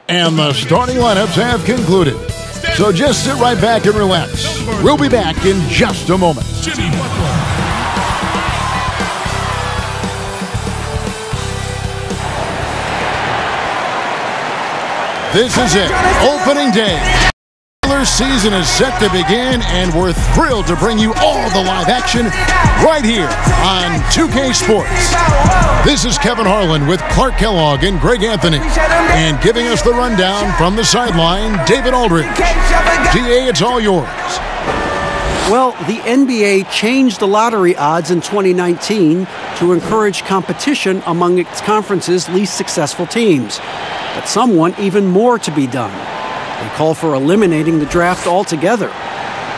And the starting lineups have concluded. So just sit right back and relax. We'll be back in just a moment. This is it, opening day. The regular season is set to begin, and we're thrilled to bring you all the live action right here on 2K Sports. This is Kevin Harlan with Clark Kellogg and Greg Anthony. And giving us the rundown from the sideline, David Aldridge. DA, it's all yours. Well, the NBA changed the lottery odds in 2019 to encourage competition among its conference's least successful teams. But some want even more to be done. They call for eliminating the draft altogether.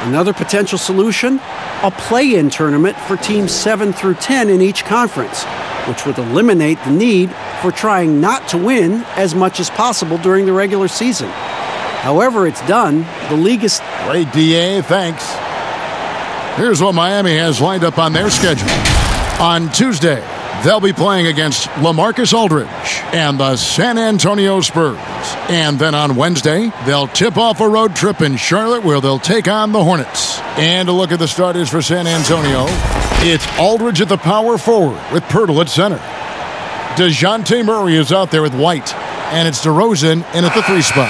Another potential solution? A play-in tournament for teams 7 through 10 in each conference, which would eliminate the need for trying not to win as much as possible during the regular season. However it's done, the league is... Great, DA, thanks. Here's what Miami has lined up on their schedule. On Tuesday, they'll be playing against LaMarcus Aldridge and the San Antonio Spurs. And then on Wednesday, they'll tip off a road trip in Charlotte where they'll take on the Hornets. And to look at the starters for San Antonio, it's Aldridge at the power forward with Pirtle at center. DeJounte Murray is out there with White, and it's DeRozan in at the 3 spot.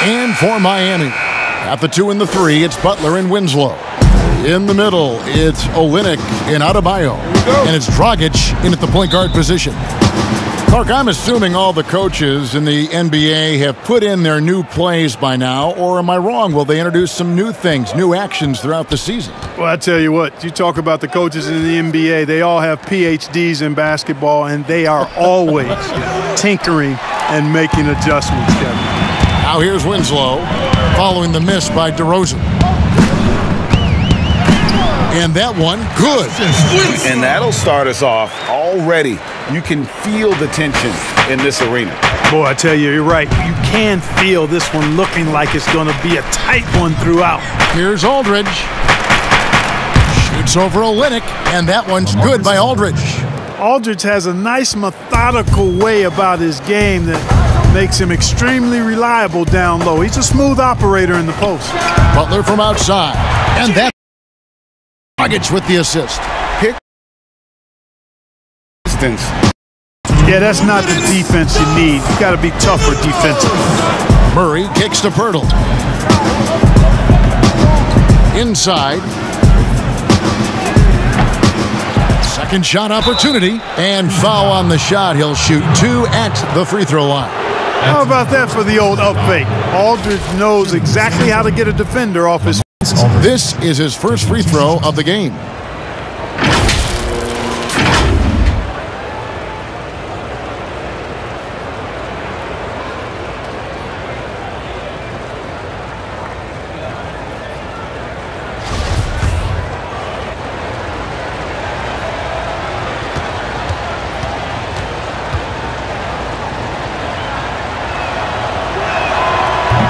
And for Miami, at the 2 and the 3, it's Butler and Winslow. In the middle, it's Olynyk and Adebayo, and it's Dragic in at the point guard position. Clark, I'm assuming all the coaches in the NBA have put in their new plays by now, or am I wrong? Will they introduce some new things, new actions throughout the season? Well, I tell you what, you talk about the coaches in the NBA, they all have PhDs in basketball, and they are always tinkering and making adjustments, Kevin. Now here's Winslow, following the miss by DeRozan. And that one, good. And that'll start us off already. You can feel the tension in this arena. Boy, I tell you, you're right. You can feel this one looking like it's going to be a tight one throughout. Here's Aldridge. Shoots over Olynyk, and that one's good by Aldridge. Aldridge has a nice methodical way about his game that makes him extremely reliable down low. He's a smooth operator in the post. Butler from outside, and that's Dragic with the assist. Pick distance. Yeah, that's not the defense you need. You got to be tougher defensively. Murray kicks to Pirtle. Inside. Second shot opportunity, and foul on the shot. He'll shoot 2 at the free throw line. How about that for the old up fake? Aldridge knows exactly how to get a defender off his. This is his first free throw of the game.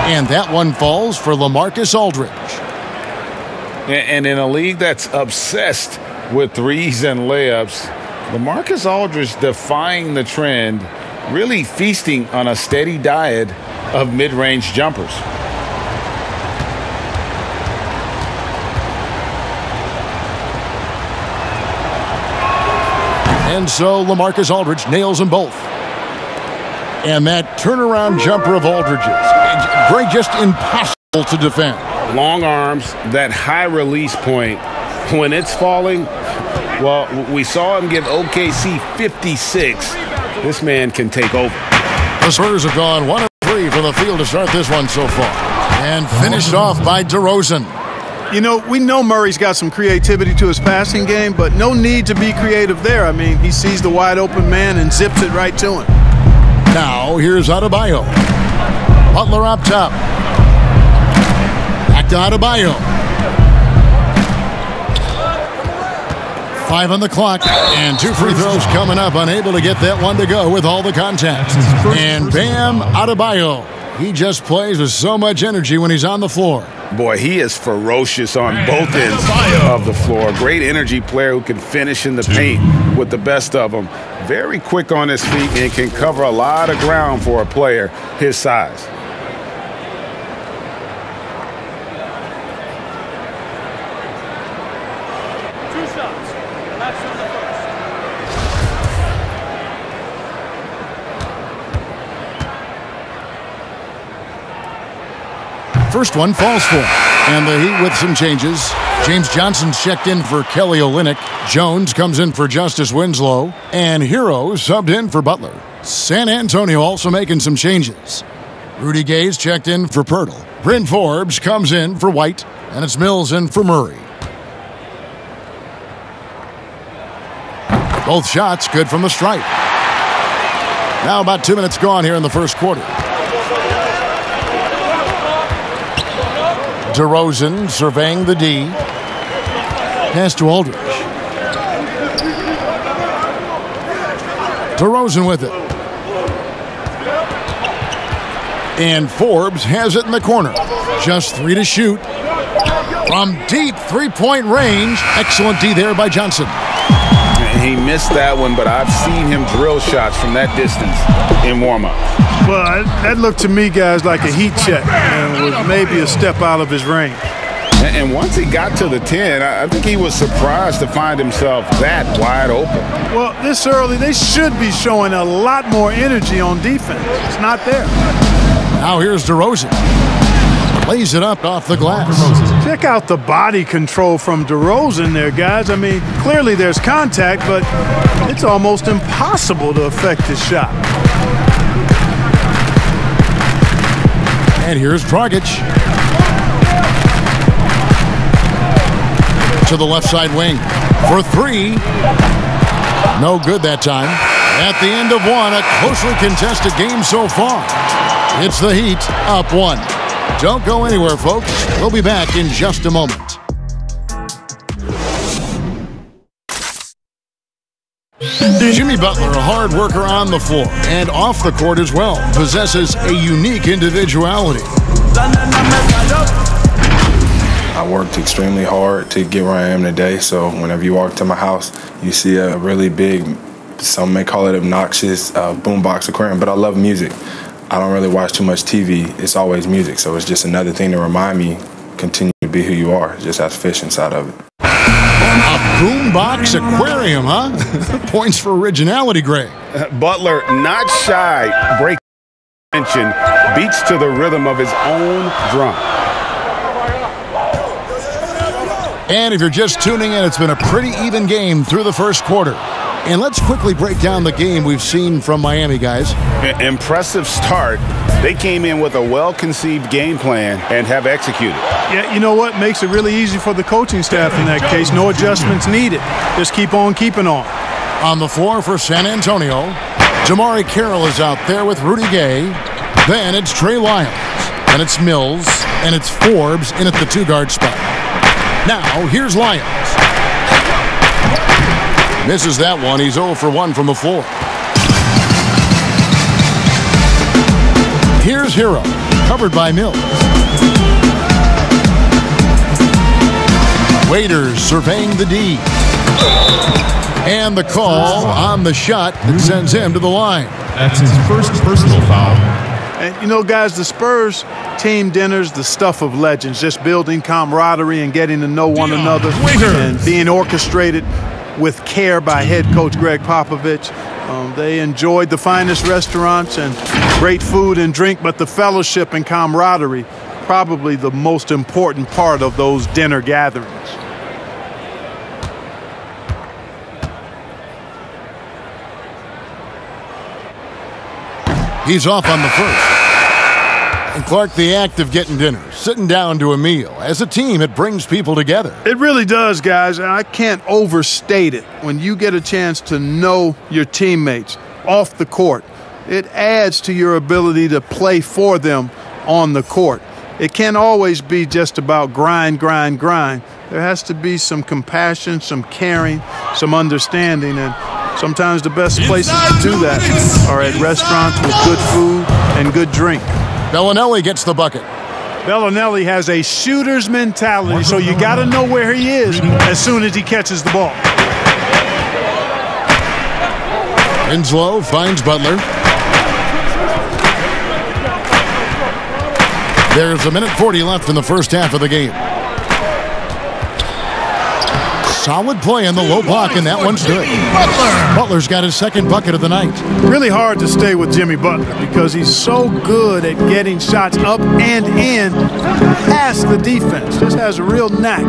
And that one falls for LaMarcus Aldridge. And in a league that's obsessed with threes and layups, LaMarcus Aldridge defying the trend, really feasting on a steady diet of mid-range jumpers. And so LaMarcus Aldridge nails them both. And that turnaround jumper of Aldridge's, Greg, just impossible to defend. Long arms, that high release point, when it's falling, well, we saw him give OKC 56. This man can take over. The Spurs have gone 1 of 3 from the field to start this one so far. And finished off by DeRozan. You know, we know Murray's got some creativity to his passing game, but no need to be creative there. I mean, he sees the wide open man and zips it right to him. Now, here's Adebayo. Butler up top. Back to Adebayo. 5 on the clock, and 2 free throws coming up. Unable to get that one to go with all the contact. And Bam Adebayo. He just plays with so much energy when he's on the floor. Boy, he is ferocious on both ends of the floor. Great energy player who can finish in the paint with the best of them. very quick on his feet and can cover a lot of ground for a player his size. First one falls for him. And the Heat with some changes. James Johnson's checked in for Kelly Olynyk. Jones comes in for Justice Winslow. And Hero subbed in for Butler. San Antonio also making some changes. Rudy Gay's checked in for Pirtle. Bryn Forbes comes in for White. And it's Mills in for Murray. Both shots good from the stripe. Now about 2 minutes gone here in the first quarter. DeRozan surveying the D. Pass to Aldridge. DeRozan with it. And Forbes has it in the corner. Just 3 to shoot. From deep three-point range. Excellent D there by Johnson. He missed that one, but I've seen him drill shots from that distance in warm-up. Well, that looked to me, guys, like a heat check and was maybe a step out of his range. And once he got to the 10, I think he was surprised to find himself that wide open. Well, this early, they should be showing a lot more energy on defense. It's not there. Now here's DeRozan. Lays it up off the glass. Check out the body control from DeRozan there, guys. I mean, clearly there's contact, but it's almost impossible to affect his shot. And here's Dragic. To the left side wing for 3. No good that time. At the end of one, a closely contested game so far. It's the Heat up 1. Don't go anywhere, folks. We'll be back in just a moment. Jimmy Butler, a hard worker on the floor and off the court as well, possesses a unique individuality. I worked extremely hard to get where I am today, so whenever you walk to my house, you see a really big, some may call it obnoxious, boombox aquarium, but I love music. I don't really watch too much TV. It's always music, so it's just another thing to remind me, continue to be who you are. Just has fish inside of it. A boombox aquarium, huh? Points for originality, Greg. Butler, not shy, break attention, beats to the rhythm of his own drum. And if you're just tuning in, it's been a pretty even game through the first quarter. And let's quickly break down the game we've seen from Miami, guys. Impressive start. They came in with a well-conceived game plan and have executed. Yeah, you know what? Makes it really easy for the coaching staff in that case. No adjustments needed. Just keep on keeping on. On the floor for San Antonio, Jamari Carroll is out there with Rudy Gay. Then it's Trey Lyles. And it's Mills. And it's Forbes in at the 2-guard spot. Now, here's Lyles. Misses that one. He's 0 for 1 from the floor. Here's Hero, covered by Mills. Waiters surveying the D. And the call on the shot that sends him to the line. That's his first personal foul. And, you know, guys, the Spurs team dinner's the stuff of legends, just building camaraderie and getting to know one another and being orchestrated with care by head coach Greg Popovich. They enjoyed the finest restaurants and great food and drink, but the fellowship and camaraderie, probably the most important part of those dinner gatherings. He's off on the first. And Clark, the act of getting dinner, sitting down to a meal. As a team, it brings people together. It really does, guys. I can't overstate it. When you get a chance to know your teammates off the court, it adds to your ability to play for them on the court. It can't always be just about grind, grind, grind. There has to be some compassion, some caring, some understanding, and sometimes the best places to do that are at restaurants with good food and good drink. Bellinelli gets the bucket. Bellinelli has a shooter's mentality, so you got to know where he is as soon as he catches the ball. Winslow finds Butler. There's 1:40 left in the first half of the game. Solid play in the low block, and that one's good. Butler's got his second bucket of the night. Really hard to stay with Jimmy Butler because he's so good at getting shots up and in past the defense. Just has a real knack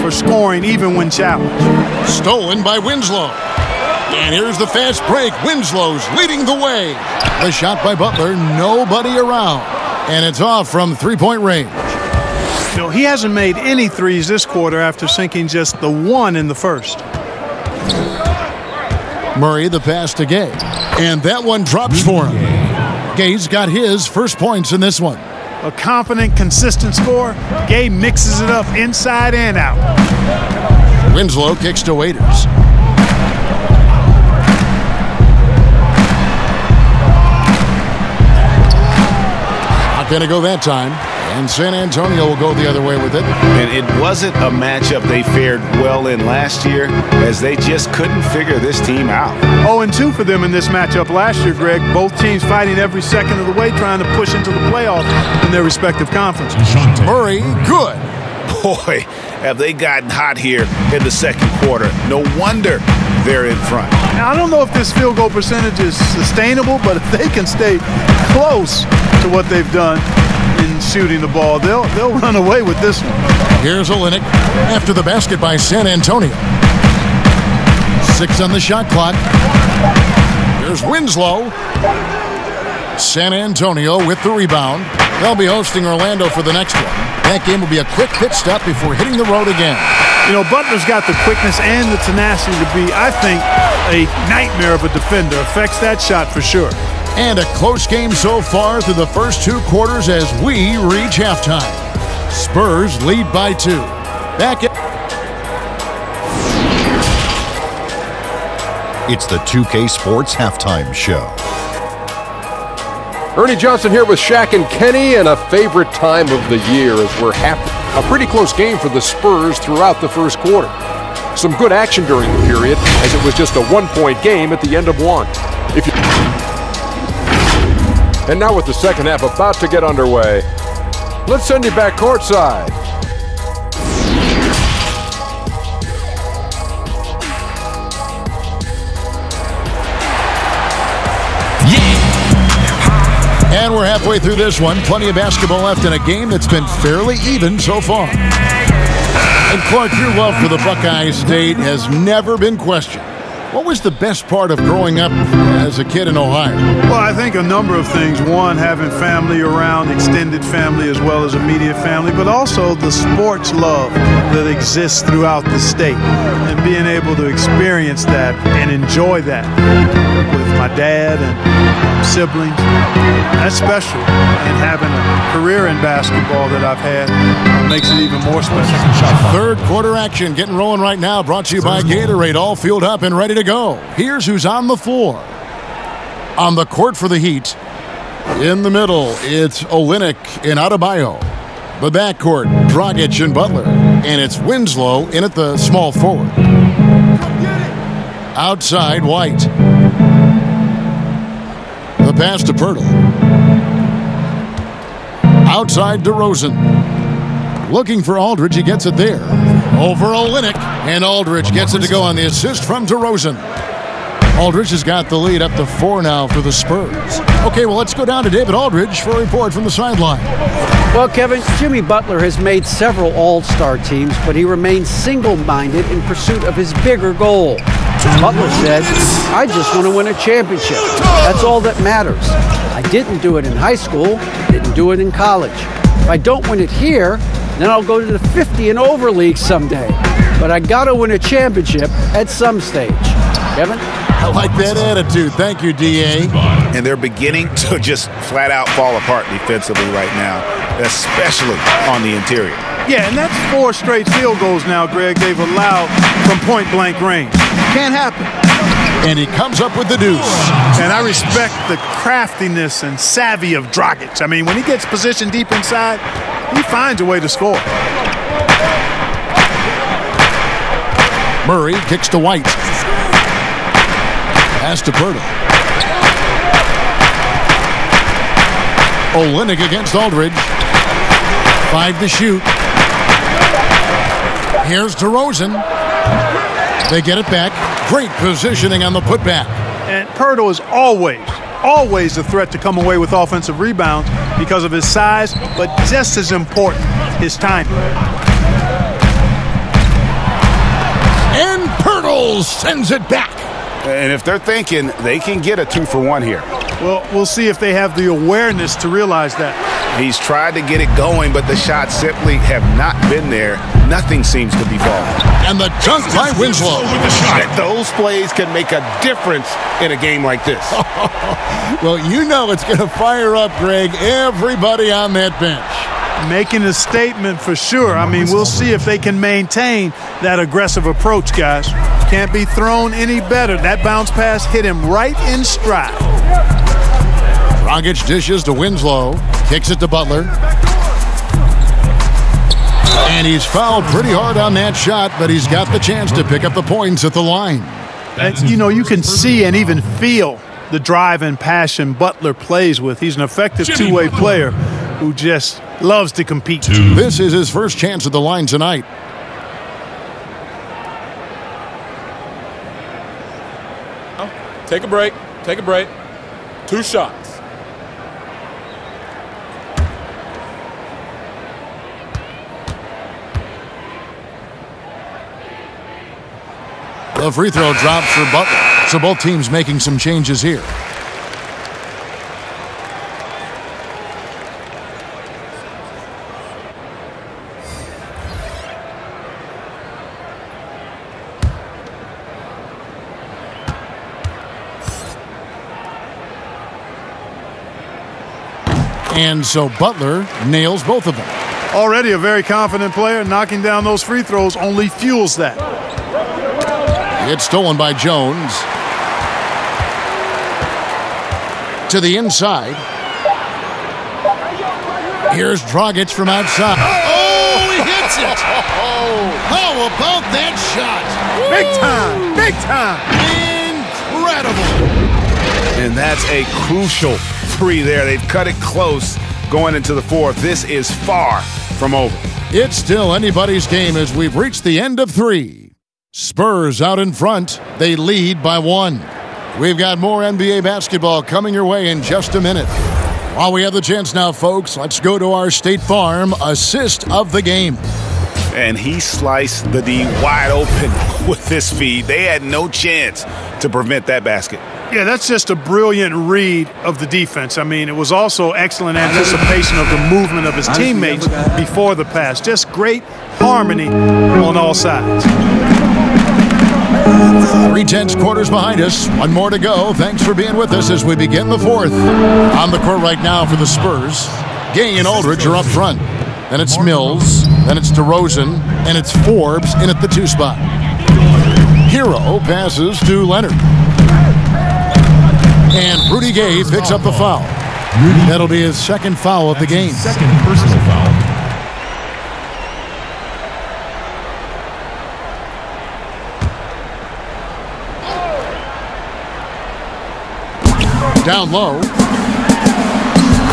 for scoring even when challenged. Stolen by Winslow. And here's the fast break. Winslow's leading the way. The shot by Butler, nobody around. And it's off from three-point range. You know, he hasn't made any threes this quarter after sinking just the one in the first. Murray the pass to Gay. And that one drops for him. Gay's got his first points in this one. A confident, consistent score. Gay mixes it up inside and out. Winslow kicks to Waiters. Not going to go that time. And San Antonio will go the other way with it. And it wasn't a matchup they fared well in last year, as they just couldn't figure this team out. 0-2 for them in this matchup last year, Greg. Both teams fighting every second of the way, trying to push into the playoffs in their respective conferences. Murray, good. Boy, have they gotten hot here in the second quarter. No wonder they're in front. Now, I don't know if this field goal percentage is sustainable, but if they can stay close to what they've done in shooting the ball, they'll run away with this one. Here's Olynyk after the basket by San Antonio. 6 on the shot clock. Here's Winslow. San Antonio with the rebound. They'll be hosting Orlando for the next one. That game will be a quick pit stop before hitting the road again. You know, Butler's got the quickness and the tenacity to be, I think, a nightmare of a defender. Affects that shot for sure. And a close game so far through the first 2 quarters as we reach halftime. Spurs lead by 2. Back at... It's the 2K Sports Halftime Show. Ernie Johnson here with Shaq and Kenny, and a favorite time of the year as we're a pretty close game for the Spurs throughout the first quarter. Some good action during the period, as it was just a 1-point game at the end of one. And now with the second half about to get underway, let's send you back courtside. And we're halfway through this one. Plenty of basketball left in a game that's been fairly even so far. And Clark, your love for the Buckeye State has never been questioned. What was the best part of growing up as a kid in Ohio? Well, I think a number of things. One, having family around, extended family as well as immediate family, but also the sports love that exists throughout the state and being able to experience that and enjoy that with my dad and siblings. That's special. And having a career in basketball that I've had makes it even more special. Third quarter action getting rolling right now. Brought to you by Gatorade. All fueled up and ready to go. Here's who's on the floor. On the court for the Heat. In the middle, it's Olynyk and Adebayo. The backcourt, Dragic and Butler. And it's Winslow in at the small forward. Outside, White. The pass to Pirtle. Outside, DeRozan. Looking for Aldridge, he gets it there. Over Olynyk, and Aldridge gets it to go on the assist from DeRozan. Aldridge has got the lead up to 4 now for the Spurs. Okay, well, let's go down to David Aldridge for a report from the sideline. Well, Kevin, Jimmy Butler has made several all-star teams, but he remains single-minded in pursuit of his bigger goal. Butler said, "I just want to win a championship. That's all that matters. I didn't do it in high school, didn't do it in college. If I don't win it here, then I'll go to the 50 and over league someday. But I got to win a championship at some stage." Kevin? I like that attitude. Thank you, D.A. And they're beginning to just flat out fall apart defensively right now, especially on the interior. Yeah, and that's 4 straight field goals now, Greg, they've allowed from point-blank range. Can't happen. And he comes up with the deuce. And I respect the craftiness and savvy of Dragic. I mean, when he gets positioned deep inside, he finds a way to score. Murray kicks to White. Pass to Pirtle. Olynyk against Aldridge. 5 to shoot. Here's DeRozan. They get it back. Great positioning on the putback. And Pirtle is always a threat to come away with offensive rebounds because of his size, but just as important, his timing. And Pirtle sends it back. And if they're thinking they can get a 2-for-1 here. Well, we'll see if they have the awareness to realize that. He's tried to get it going, but the shots simply have not been there. Nothing seems to be falling. And the dunk by Winslow. Those plays can make a difference in a game like this. Well, you know it's going to fire up, Greg, everybody on that bench. Making a statement for sure. I mean, we'll see if they can maintain that aggressive approach, guys. Can't be thrown any better. That bounce pass hit him right in stride. Dragic dishes to Winslow. Kicks it to Butler. And he's fouled pretty hard on that shot, but he's got the chance to pick up the points at the line. And, you know, you can see and even feel the drive and passion Butler plays with. He's an effective two-way player who just loves to compete. This is his first chance at the line tonight. Take a break. Take a break. 2 shots. The free throw drops for Butler. So both teams making some changes here. And so Butler nails both of them. Already a very confident player. Knocking down those free throws only fuels that. It's stolen by Jones. To the inside. Here's Dragic from outside. Oh, he hits it! How about that shot? Big time! Big time! Incredible! And that's a crucial 3 there. They've cut it close going into the 4th. This is far from over. It's still anybody's game as we've reached the end of 3. Spurs out in front. They lead by 1. We've got more NBA basketball coming your way in just a minute. While we have the chance now, folks, let's go to our State Farm assist of the game. And he sliced the D wide open with this feed. They had no chance to prevent that basket. Yeah, that's just a brilliant read of the defense. I mean, it was also excellent anticipation of the movement of his teammates before the pass. Just great harmony on all sides. 3/10 quarters behind us. 1 more to go. Thanks for being with us as we begin the 4th. On the court right now for the Spurs. Gang and Aldridge are up front. Then it's Mills. Then it's DeRozan. And it's Forbes in at the 2 spot. Hero passes to Leonard. And Rudy Gay picks up the foul. That'll be his 2nd foul of the game. 2nd personal foul. Down low.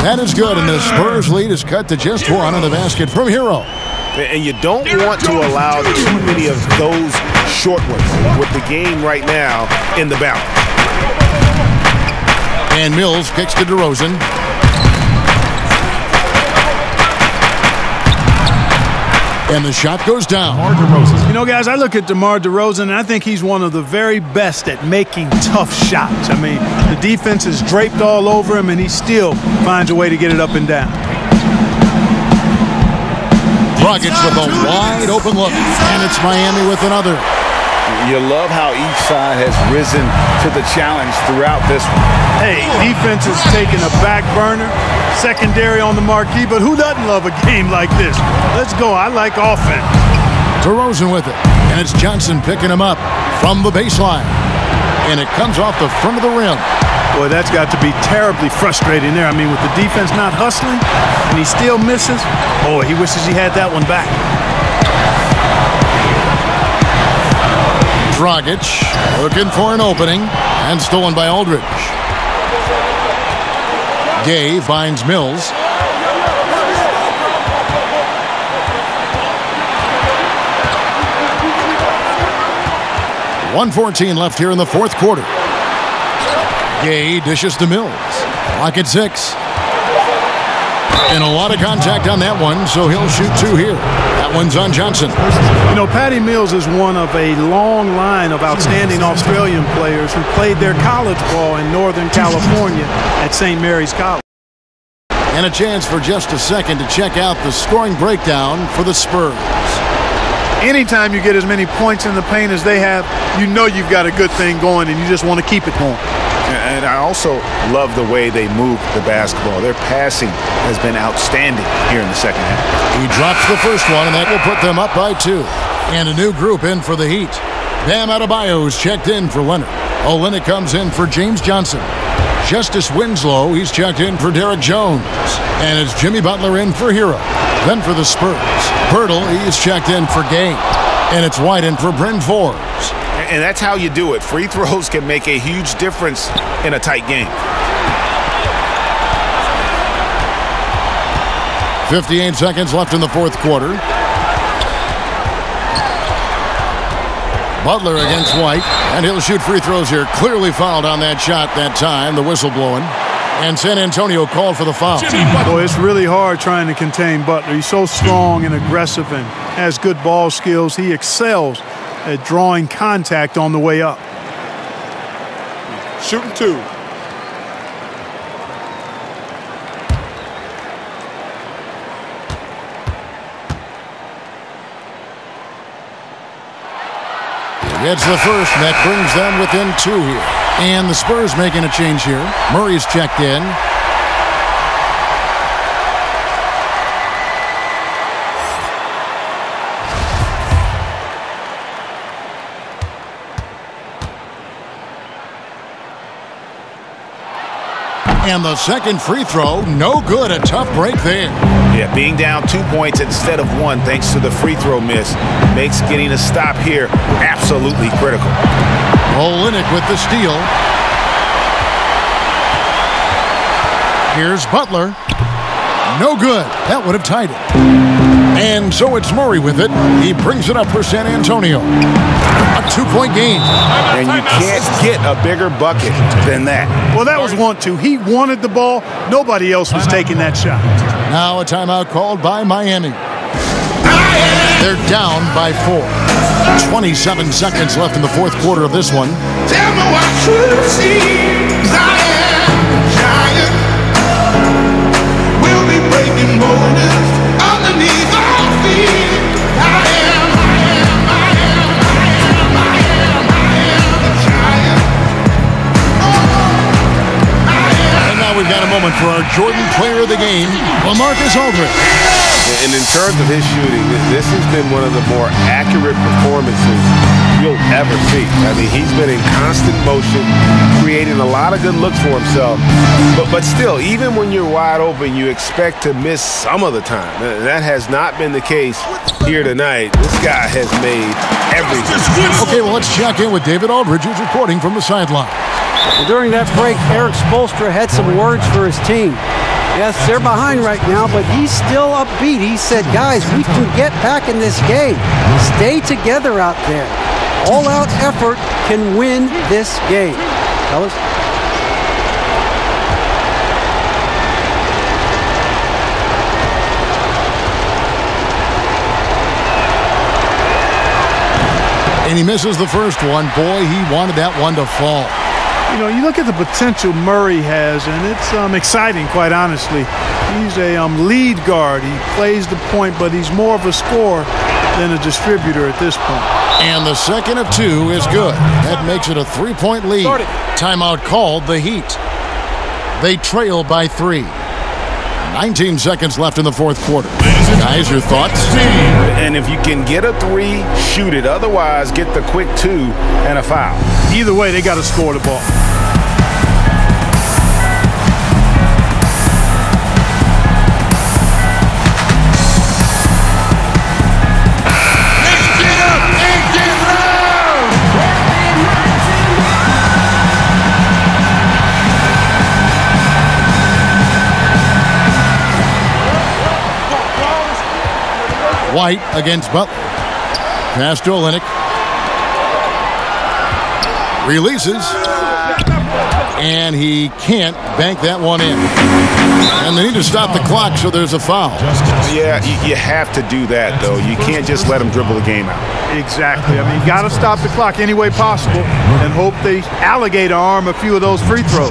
That is good, and the Spurs lead is cut to just 1 on the basket from Hero. And you don't want to allow too many of those short ones with the game right now in the balance. And Mills kicks to DeRozan. And the shot goes down. DeMar DeRozan. You know, guys, I look at DeMar DeRozan, and I think he's one of the very best at making tough shots. I mean, the defense is draped all over him, and he still finds a way to get it up and down. Dragic with a wide open look. And it's Miami with another. You love how each side has risen to the challenge throughout this one. Hey, defense is taking a back burner, secondary on the marquee, but who doesn't love a game like this? Let's go. I like offense. DeRozan with it. And it's Johnson picking him up from the baseline. And it comes off the front of the rim. Boy, that's got to be terribly frustrating there. I mean, with the defense not hustling and he still misses, boy, he wishes he had that one back. Dragic looking for an opening and stolen by Aldridge. Gay finds Mills. .114 left here in the fourth quarter. Gay dishes to Mills. Clock at 6. And a lot of contact on that one, so he'll shoot 2 here. That one's on Johnson. You know, Patty Mills is one of a long line of outstanding Australian players who played their college ball in Northern California at St. Mary's College. And a chance for just a second to check out the scoring breakdown for the Spurs. Anytime you get as many points in the paint as they have, you know you've got a good thing going and you just want to keep it going. And I also love the way they move the basketball. Their passing has been outstanding here in the second half. He drops the first one, and that will put them up by 2. And a new group in for the Heat. Bam Adebayo's checked in for Leonard. Olynyk comes in for James Johnson. Justice Winslow, he's checked in for Derek Jones. And it's Jimmy Butler in for Hero. Then for the Spurs, Pirtle, he's checked in for Gay. And it's White in for Bryn Forbes. And that's how you do it. Free throws can make a huge difference in a tight game. 58 seconds left in the fourth quarter. Butler against White, and he'll shoot free throws here. Clearly fouled on that shot that time, the whistle blowing. And San Antonio called for the foul. Boy, it's really hard trying to contain Butler. He's so strong and aggressive and has good ball skills. He excels at drawing contact on the way up. Shooting 2. Gets the first, and that brings them within 2 here. And the Spurs making a change here. Murray's checked in. And the second free throw, no good. A tough break there. Yeah, being down 2 points instead of 1 thanks to the free throw miss makes getting a stop here absolutely critical. Olynyk with the steal. Here's Butler. No good. That would have tied it. And so it's Murray with it. He brings it up for San Antonio. A 2-point game. And you can't get a bigger bucket than that. Well, that was 1-2. He wanted the ball. Nobody else was taking that shot. Now a timeout called by Miami. They're down by 4. 27 seconds left in the fourth quarter of this one. Tell me what truth seems. I am giant. We'll be breaking borders underneath our feet. I am a giant. And now we've got a moment for our Jordan Player of the Game, LaMarcus Aldridge. And in terms of his shooting, this has been one of the more accurate performances you'll ever see. I mean, he's been in constant motion, creating a lot of good looks for himself. But still, even when you're wide open, you expect to miss some of the time. That has not been the case here tonight. This guy has made everything. Okay, well, let's check in with David Aldridge, who's reporting from the sideline. Well, during that break, Eric Spoelstra had some words for his team. Yes, they're behind right now, but he's still upbeat. He said, guys, we can get back in this game. Stay together out there. All-out effort can win this game. Fellas? And he misses the first one. Boy, he wanted that one to fall. You know, you look at the potential Murray has, and it's exciting, quite honestly. He's a lead guard. He plays the point, but he's more of a scorer than a distributor at this point. And the second of 2 is good. That makes it a 3-point lead. Timeout called the Heat. They trail by 3. 19 seconds left in the fourth quarter. Guys, your thoughts? And if you can get a 3, shoot it. Otherwise, get the quick 2 and a foul. Either way, they got to score the ball. White against Butler. Pass to Olynyk. Releases. And he can't bank that one in. And they need to stop the clock, so there's a foul. Yeah, you have to do that, though. You can't just let them dribble the game out. Exactly. I mean, you got to stop the clock any way possible and hope they alligator arm a few of those free throws.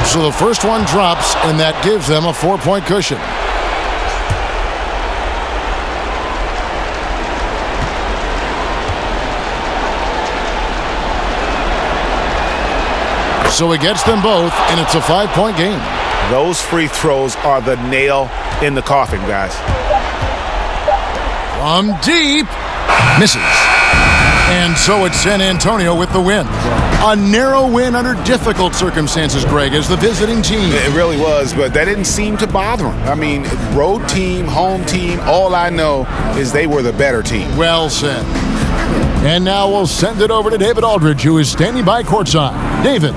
So the first one drops, and that gives them a 4-point cushion. So he gets them both, and it's a 5-point game. Those free throws are the nail in the coffin, guys. From deep. Misses. And so it's San Antonio with the win. A narrow win under difficult circumstances, Greg, as the visiting team. It really was, but that didn't seem to bother them. I mean, road team, home team, all I know is they were the better team. Well said. And now we'll send it over to David Aldridge, who is standing by courtside. David.